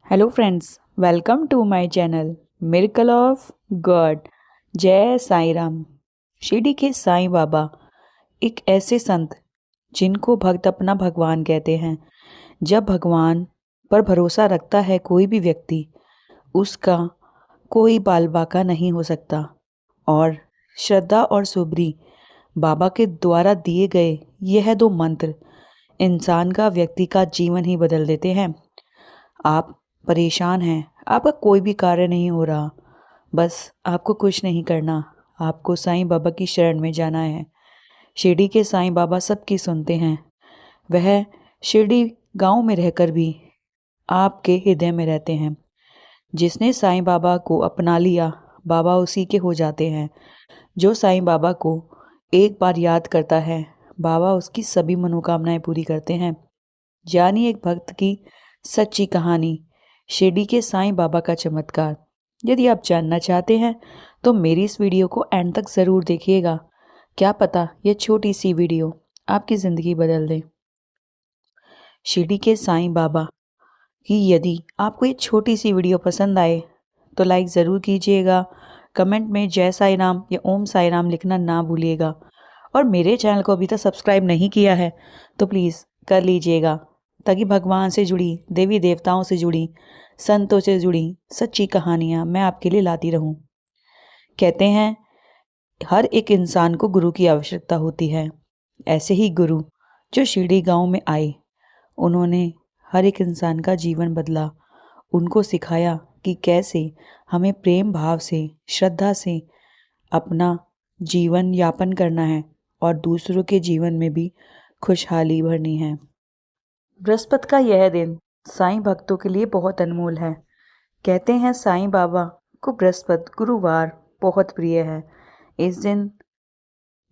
Hello friends, welcome to my channel miracle of God. जय साईं राम। शिरडी के साईं बाबा एक ऐसे संत जिनको भक्त अपना भगवान कहते हैं। जब भगवान पर भरोसा रखता है कोई भी व्यक्ति, उसका कोई बाल बाका नहीं हो सकता। और श्रद्धा और सुबरी बाबा के द्वारा दिए गए यह दो मंत्र इंसान का, व्यक्ति का जीवन ही बदल देते हैं। आप परेशान हैं, आपका कोई भी कार्य नहीं हो रहा, बस आपको कुछ नहीं करना, आपको साईं बाबा की शरण में जाना है। शिरडी के साईं बाबा सबकी सुनते हैं। वह शिरडी गांव में रहकर भी आपके हृदय में रहते हैं। जिसने साईं बाबा को अपना लिया, बाबा उसी के हो जाते हैं। जो साईं बाबा को एक बार याद करता है, बाबा उसकी सभी मनोकामनाएं पूरी करते हैं। जानिए एक भक्त की सच्ची कहानी, शिरडी के साईं बाबा का चमत्कार। यदि आप जानना चाहते हैं तो मेरी इस वीडियो को एंड तक ज़रूर देखिएगा। क्या पता यह छोटी सी वीडियो आपकी ज़िंदगी बदल दे। शिरडी के साईं बाबा की यदि आपको ये छोटी सी वीडियो पसंद आए तो लाइक ज़रूर कीजिएगा। कमेंट में जय साईं राम या ओम साईं राम लिखना ना भूलिएगा। और मेरे चैनल को अभी तक सब्सक्राइब नहीं किया है तो प्लीज़ कर लीजिएगा, ताकि भगवान से जुड़ी, देवी देवताओं से जुड़ी, संतों से जुड़ी सच्ची कहानियाँ मैं आपके लिए लाती रहूं। कहते हैं हर एक इंसान को गुरु की आवश्यकता होती है। ऐसे ही गुरु जो शिरडी गांव में आए, उन्होंने हर एक इंसान का जीवन बदला। उनको सिखाया कि कैसे हमें प्रेम भाव से, श्रद्धा से अपना जीवन यापन करना है और दूसरों के जीवन में भी खुशहाली भरनी है। बृहस्पति का यह दिन साईं भक्तों के लिए बहुत अनमोल है। कहते हैं साईं बाबा को बृहस्पति गुरुवार बहुत प्रिय है। इस दिन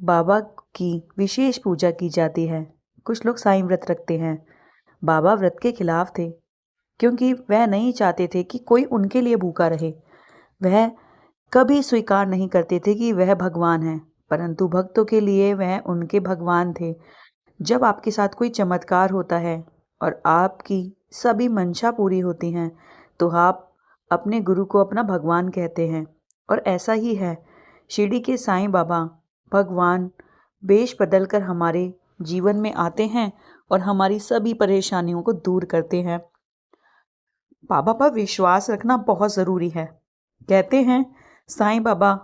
बाबा की विशेष पूजा की जाती है। कुछ लोग साईं व्रत रखते हैं। बाबा व्रत के खिलाफ थे, क्योंकि वह नहीं चाहते थे कि कोई उनके लिए भूखा रहे। वह कभी स्वीकार नहीं करते थे कि वह भगवान है, परंतु भक्तों के लिए वह उनके भगवान थे। जब आपके साथ कोई चमत्कार होता है और आपकी सभी मंशा पूरी होती हैं, तो आप अपने गुरु को अपना भगवान कहते हैं। और ऐसा ही है, शिरडी के साईं बाबा भगवान वेश बदल कर हमारे जीवन में आते हैं और हमारी सभी परेशानियों को दूर करते हैं। बाबा पर विश्वास रखना बहुत ज़रूरी है। कहते हैं साईं बाबा,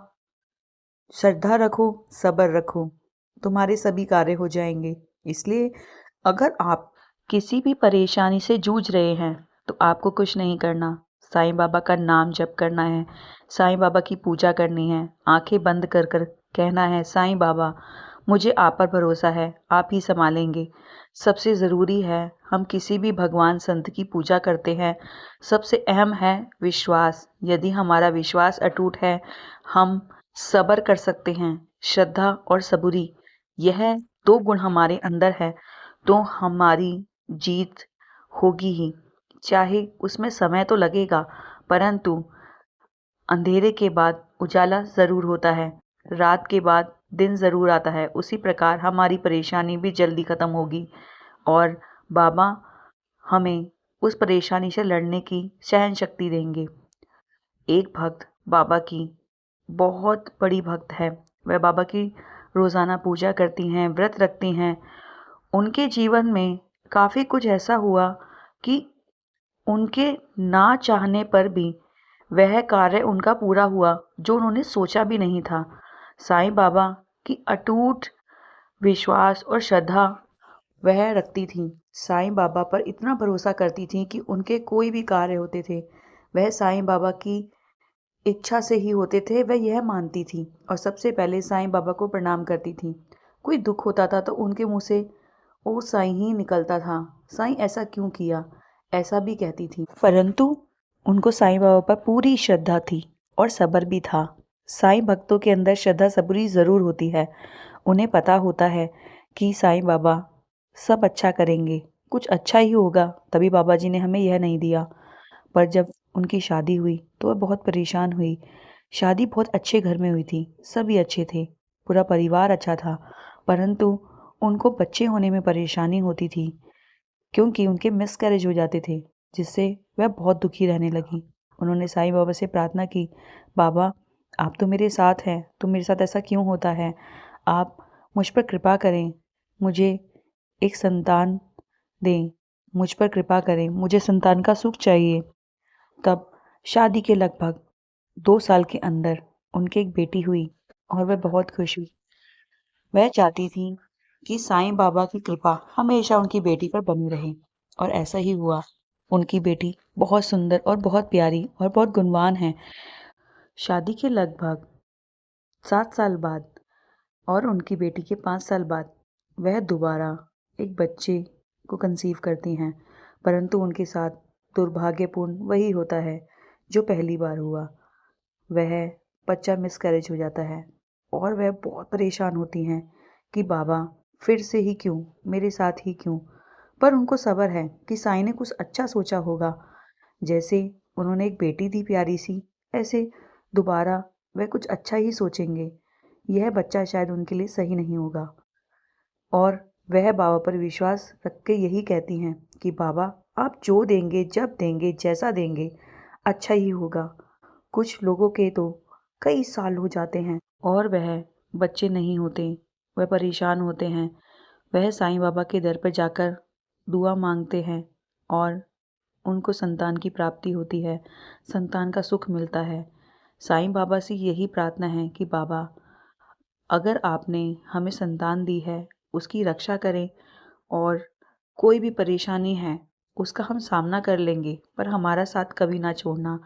श्रद्धा रखो, सब्र रखो, तुम्हारे सभी कार्य हो जाएंगे। इसलिए अगर आप किसी भी परेशानी से जूझ रहे हैं तो आपको कुछ नहीं करना, साईं बाबा का नाम जप करना है, साईं बाबा की पूजा करनी है। आंखें बंद कर कर कहना है, साईं बाबा मुझे आप पर भरोसा है, आप ही संभालेंगे। सबसे ज़रूरी है, हम किसी भी भगवान संत की पूजा करते हैं, सबसे अहम है विश्वास। यदि हमारा विश्वास अटूट है, हम सब्र कर सकते हैं। श्रद्धा और सबूरी, यह दो गुण हमारे अंदर है तो हमारी जीत होगी ही। चाहे उसमें समय तो लगेगा, परंतु अंधेरे के बाद उजाला ज़रूर होता है, रात के बाद दिन ज़रूर आता है। उसी प्रकार हमारी परेशानी भी जल्दी ख़त्म होगी और बाबा हमें उस परेशानी से लड़ने की सहन शक्ति देंगे। एक भक्त बाबा की बहुत बड़ी भक्त है। वह बाबा की रोज़ाना पूजा करती हैं, व्रत रखती हैं। उनके जीवन में काफ़ी कुछ ऐसा हुआ कि उनके ना चाहने पर भी वह कार्य उनका पूरा हुआ जो उन्होंने सोचा भी नहीं था। साईं बाबा की अटूट विश्वास और श्रद्धा वह रखती थी। साईं बाबा पर इतना भरोसा करती थी कि उनके कोई भी कार्य होते थे वह साईं बाबा की इच्छा से ही होते थे, वह यह मानती थी। और सबसे पहले साईं बाबा को प्रणाम करती थी। कोई दुख होता था तो उनके मुंह से ओ साईं ही निकलता था। साईं ऐसा क्यों किया, ऐसा भी कहती थी। परंतु उनको साईं बाबा पर पूरी श्रद्धा थी और सब्र भी था। साईं भक्तों के अंदर श्रद्धा सबूरी ज़रूर होती है। उन्हें पता होता है कि साईं बाबा सब अच्छा करेंगे, कुछ अच्छा ही होगा, तभी बाबा जी ने हमें यह नहीं दिया। पर जब उनकी शादी हुई तो वह बहुत परेशान हुई। शादी बहुत अच्छे घर में हुई थी, सभी अच्छे थे, पूरा परिवार अच्छा था, परंतु उनको बच्चे होने में परेशानी होती थी, क्योंकि उनके मिसकैरेज हो जाते थे। जिससे वह बहुत दुखी रहने लगी। उन्होंने साईं बाबा से प्रार्थना की, बाबा आप तो मेरे साथ हैं, तो मेरे साथ ऐसा क्यों होता है? आप मुझ पर कृपा करें, मुझे एक संतान दें, मुझ पर कृपा करें, मुझे संतान का सुख चाहिए। तब शादी के लगभग 2 साल के अंदर उनकी एक बेटी हुई और वह बहुत खुश हुई। वह चाहती थी कि साईं बाबा की कृपा हमेशा उनकी बेटी पर बनी रहे और ऐसा ही हुआ। उनकी बेटी बहुत सुंदर और बहुत प्यारी और बहुत गुणवान है। शादी के लगभग 7 साल बाद और उनकी बेटी के 5 साल बाद वह दोबारा एक बच्चे को कंसीव करती हैं, परंतु उनके साथ दुर्भाग्यपूर्ण वही होता है जो पहली बार हुआ। वह बच्चा मिसकैरेज हो जाता है और वह बहुत परेशान होती हैं कि बाबा फिर से ही क्यों, मेरे साथ ही क्यों। पर उनको सब्र है कि साईं ने कुछ अच्छा सोचा होगा। जैसे उन्होंने एक बेटी दी प्यारी सी, ऐसे दोबारा वह कुछ अच्छा ही सोचेंगे। यह बच्चा शायद उनके लिए सही नहीं होगा और वह बाबा पर विश्वास रख के यही कहती हैं कि बाबा आप जो देंगे, जब देंगे, जैसा देंगे, अच्छा ही होगा। कुछ लोगों के तो कई साल हो जाते हैं और वह बच्चे नहीं होते, वह परेशान होते हैं। वह साईं बाबा के दर पर जाकर दुआ मांगते हैं और उनको संतान की प्राप्ति होती है, संतान का सुख मिलता है। साईं बाबा से यही प्रार्थना है कि बाबा अगर आपने हमें संतान दी है, उसकी रक्षा करें और कोई भी परेशानी है, उसका हम सामना कर लेंगे, पर हमारा साथ कभी ना छोड़ना।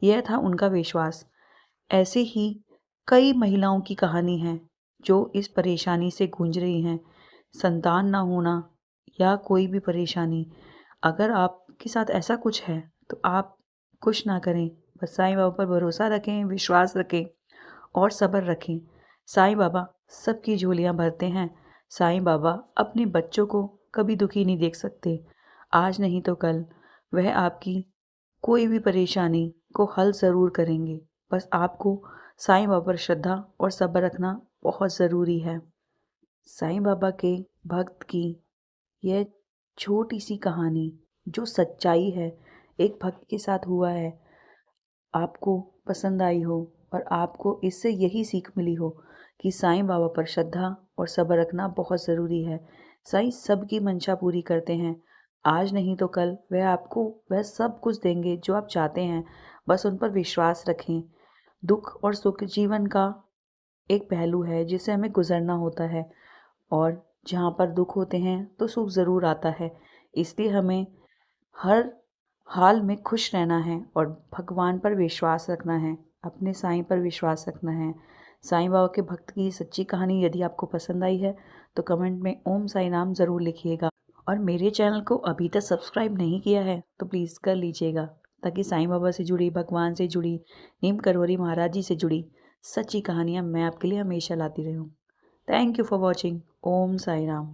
यह था उनका विश्वास। ऐसे ही कई महिलाओं की कहानी है जो इस परेशानी से गूंज रही हैं। संतान ना होना या कोई भी परेशानी, अगर आपके साथ ऐसा कुछ है तो आप कुछ ना करें, बस साईं बाबा पर भरोसा रखें, विश्वास रखें और सब्र रखें। साईं बाबा सबकी झोलियाँ भरते हैं। साईं बाबा अपने बच्चों को कभी दुखी नहीं देख सकते। आज नहीं तो कल वह आपकी कोई भी परेशानी को हल ज़रूर करेंगे। बस आपको साईं बाबा पर श्रद्धा और सब्र रखना बहुत ज़रूरी है। साईं बाबा के भक्त की यह छोटी सी कहानी जो सच्चाई है, एक भक्त के साथ हुआ है, आपको पसंद आई हो और आपको इससे यही सीख मिली हो कि साईं बाबा पर श्रद्धा और सब्र रखना बहुत ज़रूरी है। साईं सबकी मंशा पूरी करते हैं। आज नहीं तो कल वह आपको वह सब कुछ देंगे जो आप चाहते हैं। बस उन पर विश्वास रखें। दुख और सुख जीवन का एक पहलू है जिसे हमें गुजरना होता है और जहाँ पर दुख होते हैं तो सुख ज़रूर आता है। इसलिए हमें हर हाल में खुश रहना है और भगवान पर विश्वास रखना है, अपने साईं पर विश्वास रखना है। साईं बाबा के भक्त की सच्ची कहानी यदि आपको पसंद आई है तो कमेंट में ओम साईं नाम ज़रूर लिखिएगा और मेरे चैनल को अभी तक सब्सक्राइब नहीं किया है तो प्लीज़ कर लीजिएगा ताकि साईं बाबा से जुड़ी, भगवान से जुड़ी, नीम करवरी महाराज जी से जुड़ी सच्ची कहानियाँ मैं आपके लिए हमेशा लाती रहूँ। Thank you for watching. Om Sai Ram.